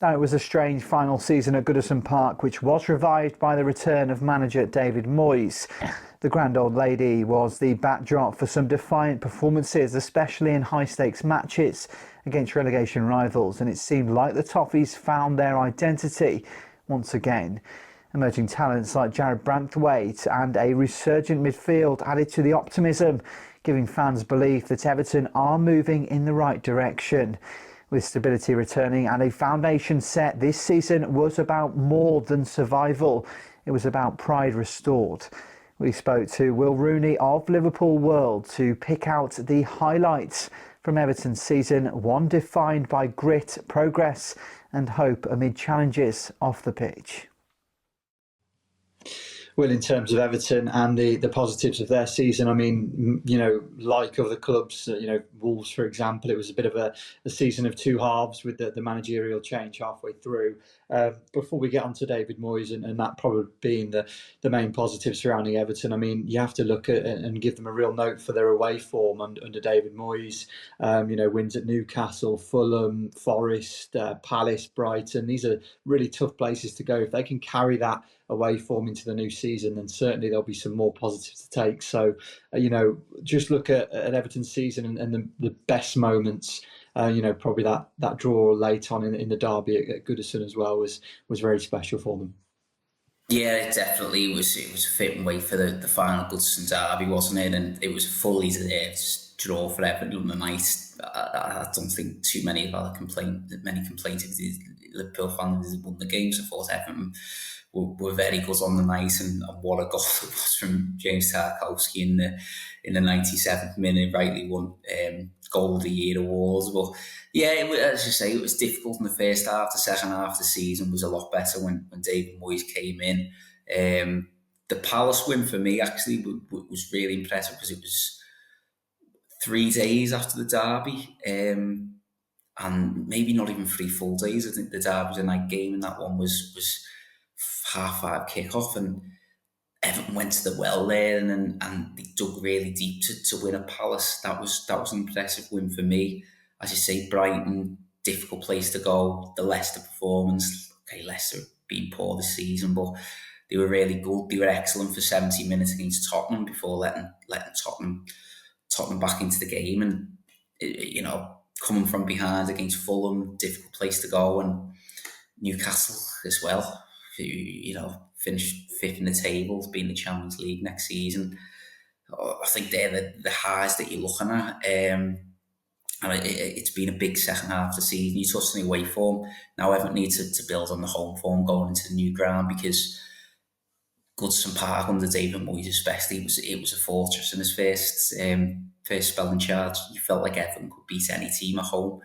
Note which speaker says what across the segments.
Speaker 1: Now, it was a strange final season at Goodison Park, which was revived by the return of manager David Moyes. The grand old lady was the backdrop for some defiant performances, especially in high-stakes matches against relegation rivals, and it seemed like the Toffees found their identity once again. Emerging talents like Jared Branthwaite and a resurgent midfield added to the optimism, giving fans belief that Everton are moving in the right direction. With stability returning and a foundation set, this season was about more than survival. It was about pride restored. We spoke to Will Rooney of LiverpoolWorld to pick out the highlights from Everton's season, one defined by grit, progress and hope amid challenges off the pitch.
Speaker 2: Well, in terms of Everton and the positives of their season, I mean, like other clubs, Wolves, for example, it was a bit of a season of two halves with the managerial change halfway through. Before we get on to David Moyes and that probably being the main positive surrounding Everton, I mean, you have to look at and give them a real note for their away form under David Moyes. Wins at Newcastle, Fulham, Forest, Palace, Brighton. These are really tough places to go. If they can carry that away form into the new season, then certainly there'll be some more positives to take. So, just look at Everton's season and the best moments. Probably that draw late on in the derby at Goodison as well was very special for them.
Speaker 3: Yeah, it definitely was. It was a fitting way for the final Goodison derby, wasn't it? And it was a fully deserved draw for Everton on the night. I don't think too many have had many complaints of the Liverpool fans who won the games. I thought Everton were very good on the night, and what a goal it was from James Tarkowski in the 97th minute, rightly won Goal of the Year awards. But yeah, as you say, it was difficult in the first half. The second half of the season was a lot better when David Moyes came in. The Palace win for me actually was really impressive because it was 3 days after the derby, and maybe not even 3 full days. I think the derby was a night game, and that one was 5:30 kick-off, and Everton went to the well there and they dug really deep to win at Palace. That was an impressive win for me. As you say, Brighton, difficult place to go. The Leicester performance, okay, Leicester been poor this season, but they were really good. They were excellent for 70 minutes against Tottenham before letting Tottenham back into the game. And coming from behind against Fulham, difficult place to go, and Newcastle as well, who finished 5th in the table, being the Champions League next season. I think they're the highs that you're looking at. And it's been a big second half of the season. You touched on the away form. Now Everton needs to build on the home form going into the new ground, because Goodison Park under David Moyes especially, it was a fortress in his first spell in charge. You felt like Everton could beat any team at home.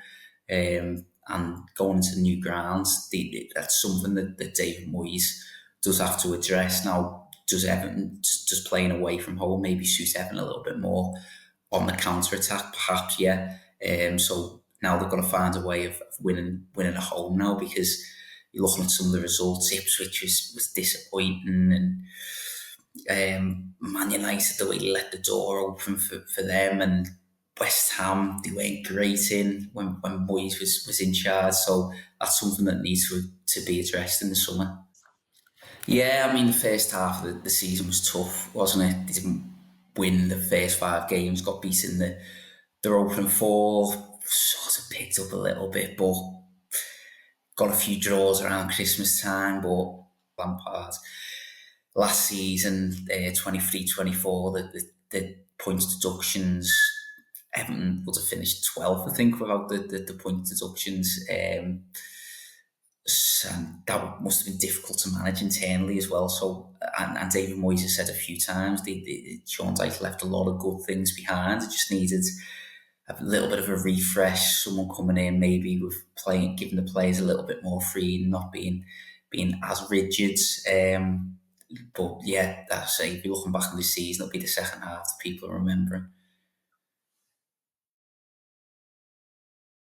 Speaker 3: And going into the new grounds, that's something that David Moyes does have to address. Now, does Everton just playing away from home maybe suit Everton a little bit more on the counter-attack? Perhaps, yeah. So now they're going to find a way of winning at home now, because you're looking at some of the results. Ipswich was disappointing, and Man United, the way they let the door open for them, and West Ham, they weren't great in when Moyes was in charge. So that's something that needs to be addressed in the summer. Yeah, I mean, the first half of the season was tough, wasn't it? They didn't win the first 5 games, got beaten their opening 4, sort of picked up a little bit, but got a few draws around Christmas time. But Lampard, last season, 23-24, the points deductions, Everton would have finished 12th, I think, without the point deductions. And that must have been difficult to manage internally as well. So, and David Moyes has said a few times, Sean Dyche left a lot of good things behind. It just needed a little bit of a refresh, someone coming in maybe with giving the players a little bit more freedom, not being as rigid. But yeah, that's it. If you're looking back on this season, it'll be the second half that people are remembering.